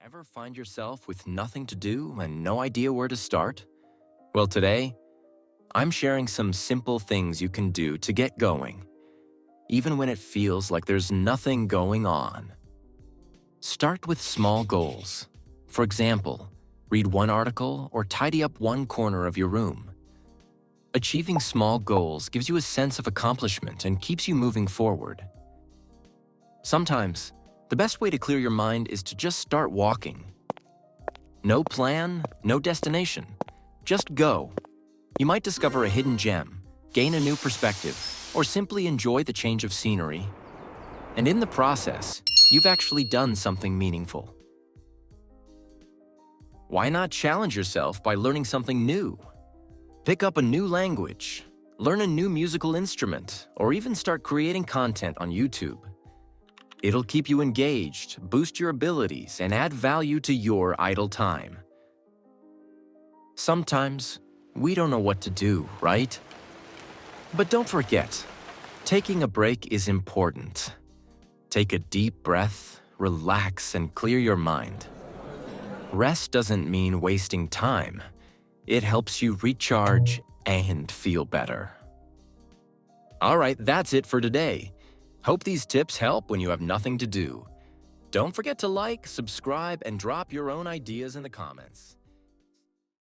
Ever find yourself with nothing to do and no idea where to start? Well, today, I'm sharing some simple things you can do to get going, even when it feels like there's nothing going on. Start with small goals. For example, read one article or tidy up one corner of your room. Achieving small goals gives you a sense of accomplishment and keeps you moving forward. Sometimes, the best way to clear your mind is to just start walking. No plan, no destination. Just go. You might discover a hidden gem, gain a new perspective, or simply enjoy the change of scenery. And in the process, you've actually done something meaningful. Why not challenge yourself by learning something new? Pick up a new language, learn a new musical instrument, or even start creating content on YouTube. It'll keep you engaged, boost your abilities, and add value to your idle time. Sometimes, we don't know what to do, right? But don't forget, taking a break is important. Take a deep breath, relax, and clear your mind. Rest doesn't mean wasting time. It helps you recharge and feel better. All right, that's it for today. Hope these tips help when you have nothing to do. Don't forget to like, subscribe, and drop your own ideas in the comments.